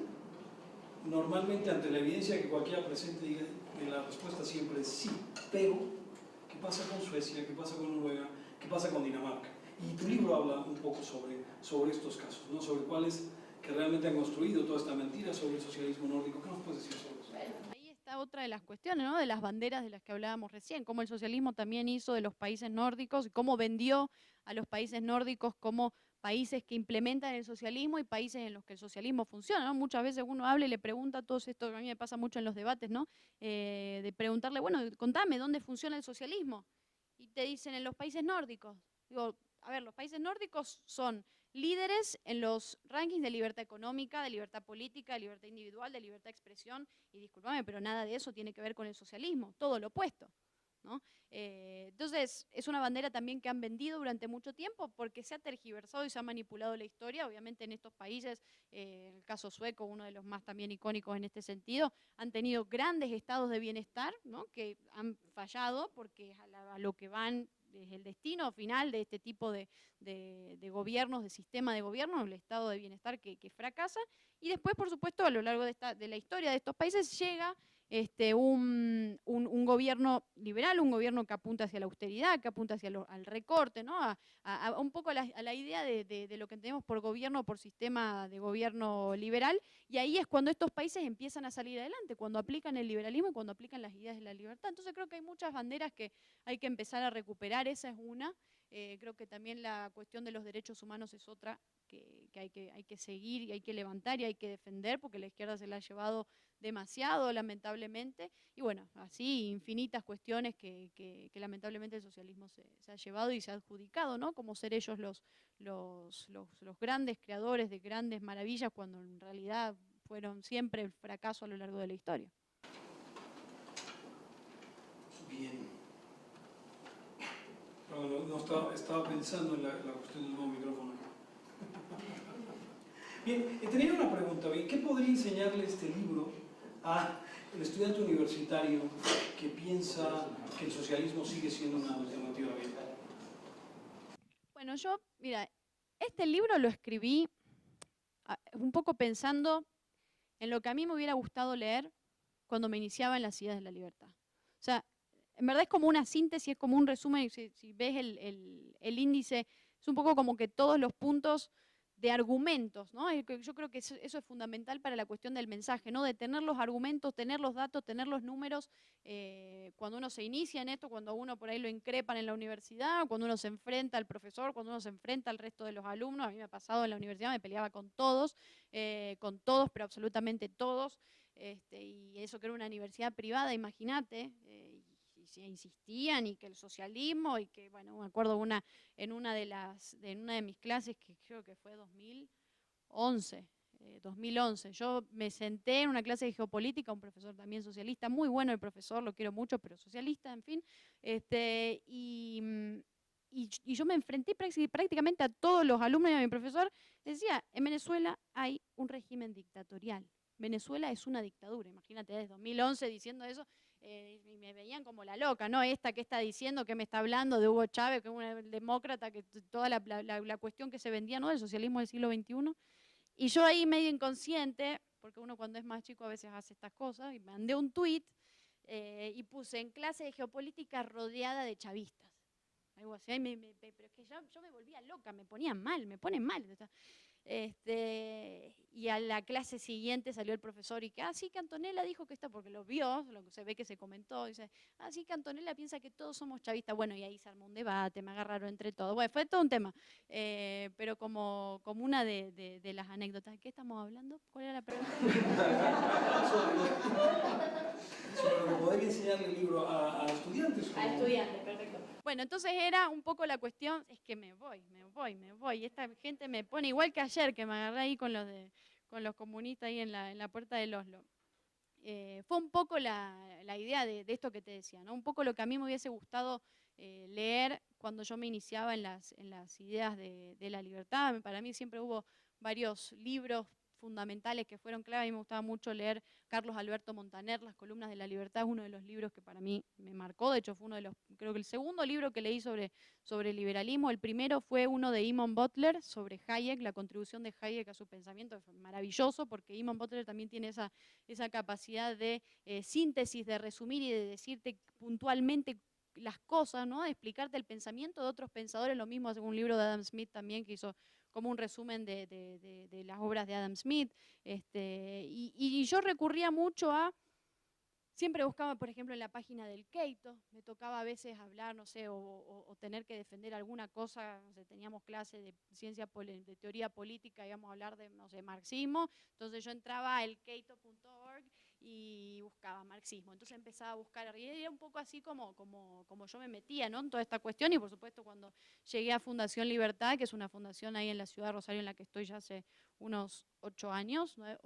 normalmente ante la evidencia que cualquiera presente diga, la respuesta siempre es sí, pero ¿qué pasa con Suecia? ¿Qué pasa con Noruega? ¿Qué pasa con Dinamarca? Y tu libro habla un poco sobre estos casos, ¿no? Sobre cuáles que realmente han construido toda esta mentira sobre el socialismo nórdico. ¿Qué nos puedes decir sobre eso? Bueno, ahí está otra de las cuestiones, ¿no? De las banderas de las que hablábamos recién, cómo el socialismo también hizo de los países nórdicos, cómo vendió a los países nórdicos como países que implementan el socialismo y países en los que el socialismo funciona, ¿no? Muchas veces uno habla y le pregunta a todos esto, que a mí me pasa mucho en los debates, ¿no? De preguntarle, bueno, contame, ¿dónde funciona el socialismo? Y te dicen, en los países nórdicos. Digo, a ver, los países nórdicos son líderes en los rankings de libertad económica, de libertad política, de libertad individual, de libertad de expresión, y discúlpame, pero nada de eso tiene que ver con el socialismo, todo lo opuesto, ¿no? Entonces, es una bandera también que han vendido durante mucho tiempo porque se ha tergiversado y se ha manipulado la historia. Obviamente en estos países, el caso sueco, uno de los más también icónicos en este sentido, han tenido grandes estados de bienestar, ¿no? Que han fallado porque a lo que van el destino final de este tipo de gobiernos, de sistema de gobierno, el estado de bienestar que fracasa. Y después, por supuesto, a lo largo de la historia de estos países llega un gobierno liberal, un gobierno que apunta hacia la austeridad, que apunta hacia al recorte, ¿no? Un poco a la idea de lo que entendemos por gobierno, por sistema de gobierno liberal, y ahí es cuando estos países empiezan a salir adelante, cuando aplican el liberalismo y cuando aplican las ideas de la libertad. Entonces creo que hay muchas banderas que hay que empezar a recuperar, esa es una. Creo que también la cuestión de los derechos humanos es otra que hay que seguir y hay que levantar y hay que defender, porque la izquierda se la ha llevado demasiado, lamentablemente, y bueno, así infinitas cuestiones que lamentablemente el socialismo se ha llevado y se ha adjudicado, ¿no? Como ser ellos los grandes creadores de grandes maravillas, cuando en realidad fueron siempre el fracaso a lo largo de la historia. Bien. No, estaba pensando en la cuestión del nuevo micrófono. Bien, tenía una pregunta. ¿Qué podría enseñarle este libro a el estudiante universitario que piensa que el socialismo sigue siendo una alternativa viable? Bueno, mira, este libro lo escribí un poco pensando en lo que a mí me hubiera gustado leer cuando me iniciaba en las ideas de la libertad. O sea, en verdad es como una síntesis, es como un resumen, si ves el índice, es un poco como que todos los puntos de argumentos, ¿no? Yo creo que eso es fundamental para la cuestión del mensaje, ¿no? De tener los argumentos, tener los datos, tener los números, cuando uno se inicia en esto, cuando uno por ahí lo increpan en la universidad, cuando uno se enfrenta al profesor, cuando uno se enfrenta al resto de los alumnos. A mí me ha pasado en la universidad, me peleaba con todos, pero absolutamente todos, y eso que era una universidad privada, imagínate, y se insistían, y que el socialismo, y que, bueno, me acuerdo en una de mis clases, que creo que fue 2011, yo me senté en una clase de geopolítica, un profesor también socialista, muy bueno el profesor, lo quiero mucho, pero socialista, en fin, y yo me enfrenté prácticamente a todos los alumnos y a mi profesor. Decía, en Venezuela hay un régimen dictatorial. Venezuela es una dictadura, imagínate, desde 2011 diciendo eso, y me veían como la loca, ¿no? Esta que está diciendo, que me está hablando de Hugo Chávez, que es un demócrata, que toda la cuestión que se vendía, ¿no? Del socialismo del siglo XXI. Y yo ahí medio inconsciente, porque uno cuando es más chico a veces hace estas cosas, y mandé un tuit y puse en clase de geopolítica rodeada de chavistas. Algo así, pero es que yo me volvía loca, me ponía mal, me pone mal. Y a la clase siguiente salió el profesor y que, sí, que Antonella dijo que está, porque lo vio, se ve que se comentó, dice, sí, que Antonella piensa que todos somos chavistas. Bueno, y ahí se armó un debate, me agarraron entre todos. Bueno, fue todo un tema, pero como una de las anécdotas. ¿De qué estamos hablando? ¿Cuál era la pregunta? Sobre lo que podría enseñarle el libro a estudiantes. A estudiantes, perfecto. Bueno, entonces era un poco la cuestión, es que me voy. Y esta gente me pone igual que ayer, que me agarré ahí con los comunistas ahí en la puerta del Oslo. Fue un poco la idea de esto que te decía, ¿no? Un poco lo que a mí me hubiese gustado leer cuando yo me iniciaba en las ideas de la libertad. Para mí siempre hubo varios libros fundamentales que fueron clave. A mí me gustaba mucho leer Carlos Alberto Montaner, Las columnas de la libertad, es uno de los libros que para mí me marcó. De hecho, fue uno de los, creo que el segundo libro que leí sobre liberalismo. El primero fue uno de Eamon Butler sobre Hayek, la contribución de Hayek a su pensamiento. Fue maravilloso, porque Eamon Butler también tiene esa capacidad de síntesis, de resumir y de decirte puntualmente las cosas, ¿no? De explicarte el pensamiento de otros pensadores. Lo mismo hace un libro de Adam Smith también, que hizo como un resumen de las obras de Adam Smith. Y yo recurría mucho siempre buscaba, por ejemplo, en la página del Keito, me tocaba a veces hablar, no sé, o tener que defender alguna cosa, no sé, teníamos clase de de teoría política, íbamos a hablar de, no sé, marxismo, entonces yo entraba a elkeito.org y buscaba marxismo, entonces empezaba a buscar, y era un poco así como yo me metía, ¿no?, en toda esta cuestión. Y por supuesto cuando llegué a Fundación Libertad, que es una fundación ahí en la ciudad de Rosario, en la que estoy ya hace unos 8 años, 9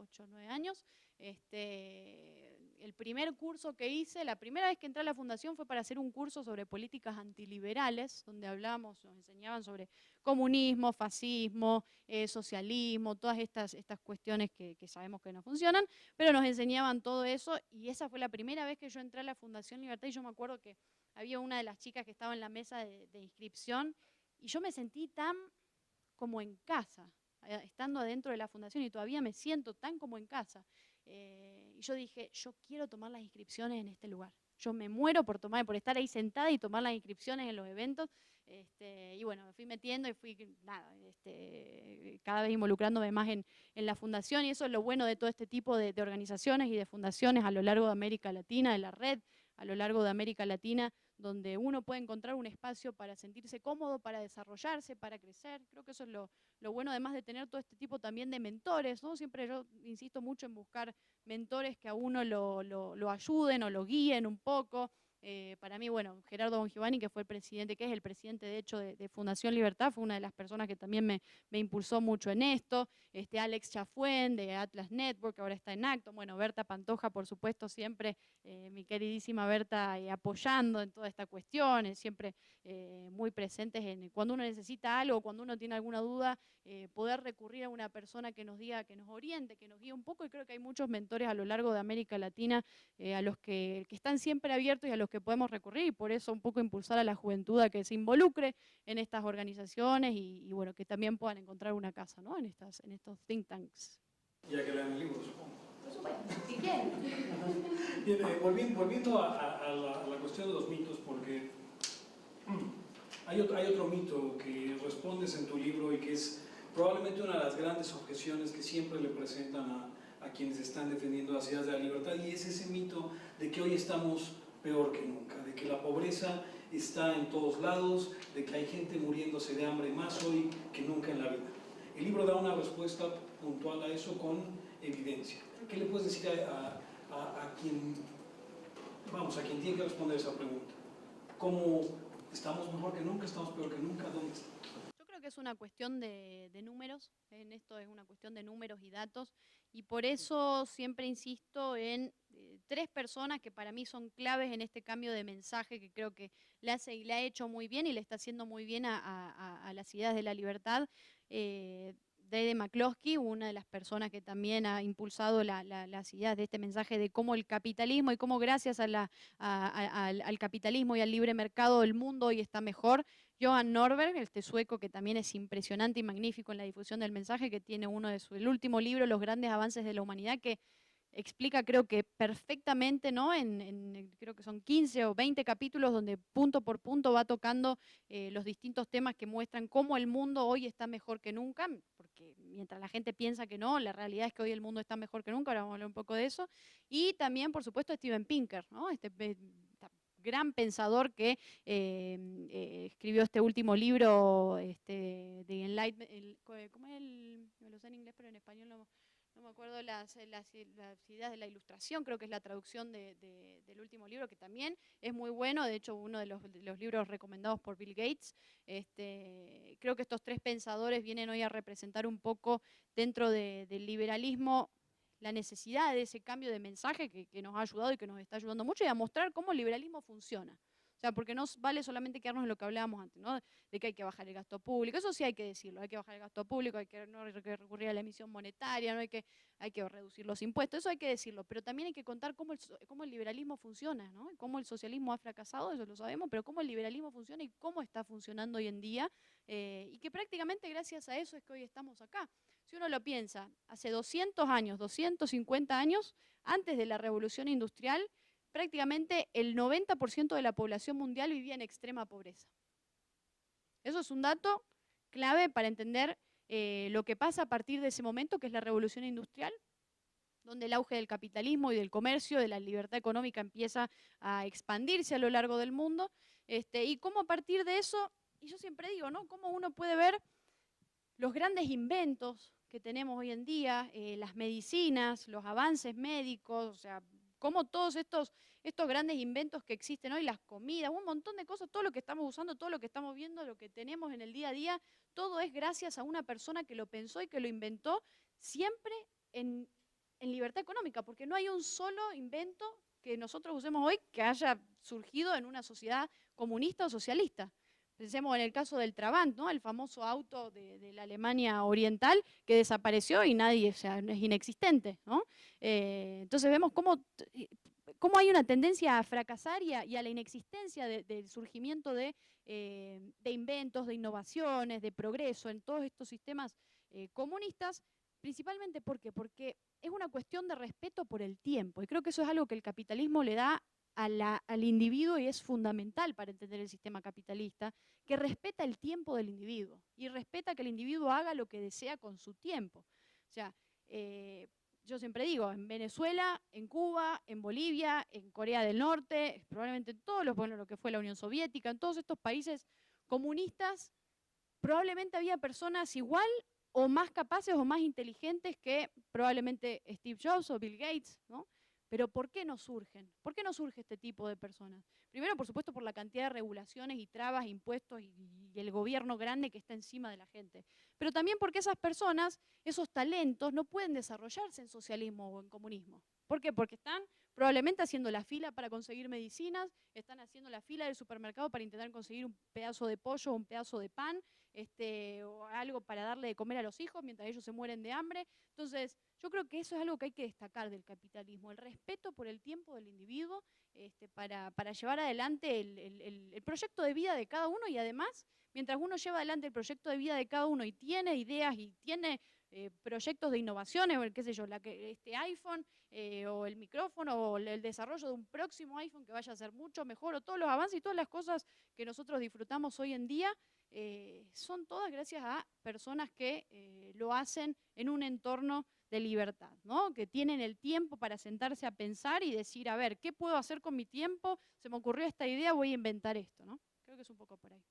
años, el primer curso que hice, la primera vez que entré a la fundación fue para hacer un curso sobre políticas antiliberales, donde nos enseñaban sobre comunismo, fascismo, socialismo, todas estas cuestiones que sabemos que no funcionan, pero nos enseñaban todo eso. Y esa fue la primera vez que yo entré a la Fundación Libertad. Y yo me acuerdo que había una de las chicas que estaba en la mesa de inscripción y yo me sentí tan como en casa, estando adentro de la fundación, y todavía me siento tan como en casa. Y yo dije, yo quiero tomar las inscripciones en este lugar. Yo me muero por estar ahí sentada y tomar las inscripciones en los eventos. Y bueno, me fui metiendo y fui, nada, cada vez involucrándome más en la fundación, y eso es lo bueno de todo este tipo de organizaciones y de fundaciones a lo largo de América Latina, de la red a lo largo de América Latina, donde uno puede encontrar un espacio para sentirse cómodo, para desarrollarse, para crecer. Creo que eso es lo bueno, además de tener todo este tipo también de mentores, ¿no? Siempre yo insisto mucho en buscar mentores que a uno lo ayuden o lo guíen un poco. Para mí, bueno, Gerardo Bongiovanni, que fue el presidente, que es el presidente de hecho de Fundación Libertad, fue una de las personas que también me impulsó mucho en esto. Alex Chafuen de Atlas Network, que ahora está en Acto. Bueno, Berta Pantoja, por supuesto, siempre, mi queridísima Berta, apoyando en toda esta cuestión, siempre muy presentes en cuando uno necesita algo, cuando uno tiene alguna duda, poder recurrir a una persona que nos diga, que nos oriente, que nos guíe un poco, y creo que hay muchos mentores a lo largo de América Latina a los que están siempre abiertos y a los que podemos recurrir, y por eso un poco impulsar a la juventud a que se involucre en estas organizaciones y bueno, que también puedan encontrar una casa, ¿no? en estos think tanks. Ya que lean el libro, supongo. Por supuesto, si quieren. Bien, volviendo a la cuestión de los mitos, porque hay otro mito que respondes en tu libro y que es probablemente una de las grandes objeciones que siempre le presentan a quienes están defendiendo las ideas de la libertad, y es ese mito de que hoy estamos peor que nunca, de que la pobreza está en todos lados, de que hay gente muriéndose de hambre más hoy que nunca en la vida. El libro da una respuesta puntual a eso con evidencia. ¿Qué le puedes decir a quien tiene que responder esa pregunta? ¿Cómo estamos mejor que nunca, estamos peor que nunca? ¿Dónde estamos? Yo creo que es una cuestión de números, en esto es una cuestión de números y datos, y por eso siempre insisto en tres personas que para mí son claves en este cambio de mensaje, que creo que le ha hecho muy bien y le está haciendo muy bien a las ideas de la libertad. Dede McCloskey, una de las personas que también ha impulsado las ideas de este mensaje de cómo el capitalismo y cómo gracias al capitalismo y al libre mercado el mundo hoy está mejor. Johan Norberg, este sueco que también es impresionante y magnífico en la difusión del mensaje, que tiene el último libro, Los grandes avances de la humanidad, que explica, creo que perfectamente, ¿no? Creo que son 15 o 20 capítulos donde punto por punto va tocando los distintos temas que muestran cómo el mundo hoy está mejor que nunca, porque mientras la gente piensa que no, la realidad es que hoy el mundo está mejor que nunca. Ahora vamos a hablar un poco de eso. Y también, por supuesto, Steven Pinker, ¿no? Este gran pensador que escribió este último libro, de Enlightenment, ¿cómo es me lo sé en inglés, pero en español no me acuerdo las ideas de la ilustración, creo que es la traducción del último libro, que también es muy bueno, de hecho uno de los libros recomendados por Bill Gates. Creo que estos tres pensadores vienen hoy a representar un poco dentro del liberalismo la necesidad de ese cambio de mensaje que nos ha ayudado y que nos está ayudando mucho, y a mostrar cómo el liberalismo funciona. O sea, porque no vale solamente quedarnos en lo que hablábamos antes, ¿no? De que hay que bajar el gasto público. Eso sí hay que decirlo, hay que bajar el gasto público, no hay que recurrir a la emisión monetaria, no hay que reducir los impuestos, eso hay que decirlo. Pero también hay que contar cómo el liberalismo funciona, ¿no? Cómo el socialismo ha fracasado, eso lo sabemos, pero cómo el liberalismo funciona y cómo está funcionando hoy en día. Y que prácticamente gracias a eso es que hoy estamos acá. Si uno lo piensa, hace 200 años, 250 años, antes de la Revolución Industrial, prácticamente el 90% de la población mundial vivía en extrema pobreza. Eso es un dato clave para entender lo que pasa a partir de ese momento, que es la Revolución Industrial, donde el auge del capitalismo y del comercio, de la libertad económica, empieza a expandirse a lo largo del mundo, y cómo a partir de eso, y yo siempre digo, ¿no? Cómo uno puede ver los grandes inventos que tenemos hoy en día, las medicinas, los avances médicos, o sea, cómo todos estos grandes inventos que existen hoy, las comidas, un montón de cosas, todo lo que estamos usando, todo lo que estamos viendo, lo que tenemos en el día a día, todo es gracias a una persona que lo pensó y que lo inventó, siempre en libertad económica, porque no hay un solo invento que nosotros usemos hoy que haya surgido en una sociedad comunista o socialista. Pensemos en el caso del Trabant, ¿no? El famoso auto de la Alemania Oriental que desapareció y nadie, o sea, es inexistente, ¿no? Entonces vemos cómo cómo hay una tendencia a fracasar y a la inexistencia del surgimiento de inventos, de innovaciones, de progreso en todos estos sistemas comunistas, principalmente ¿por qué? Porque es una cuestión de respeto por el tiempo, y creo que eso es algo que el capitalismo le da al individuo y es fundamental para entender el sistema capitalista, que respeta el tiempo del individuo y respeta que el individuo haga lo que desea con su tiempo. O sea, yo siempre digo, en Venezuela, en Cuba, en Bolivia, en Corea del Norte, probablemente en todos bueno, lo que fue la Unión Soviética, en todos estos países comunistas, probablemente había personas igual o más capaces o más inteligentes que probablemente Steve Jobs o Bill Gates, ¿no? Pero ¿por qué no surgen? ¿Por qué no surge este tipo de personas? Primero, por supuesto, por la cantidad de regulaciones y trabas, impuestos y el gobierno grande que está encima de la gente. Pero también porque esas personas, esos talentos, no pueden desarrollarse en socialismo o en comunismo. ¿Por qué? Porque están probablemente haciendo la fila para conseguir medicinas, están haciendo la fila del supermercado para intentar conseguir un pedazo de pollo o un pedazo de pan, o algo para darle de comer a los hijos mientras ellos se mueren de hambre. Entonces, yo creo que eso es algo que hay que destacar del capitalismo, el respeto por el tiempo del individuo para llevar adelante el proyecto de vida de cada uno, y además, mientras uno lleva adelante el proyecto de vida de cada uno y tiene ideas y tiene proyectos de innovaciones, o qué sé yo, este iPhone o el micrófono o el desarrollo de un próximo iPhone que vaya a ser mucho mejor, o todos los avances y todas las cosas que nosotros disfrutamos hoy en día, son todas gracias a personas que lo hacen en un entorno de libertad, ¿no? Que tienen el tiempo para sentarse a pensar y decir, a ver, ¿qué puedo hacer con mi tiempo? Se me ocurrió esta idea, voy a inventar esto, ¿no? Creo que es un poco por ahí.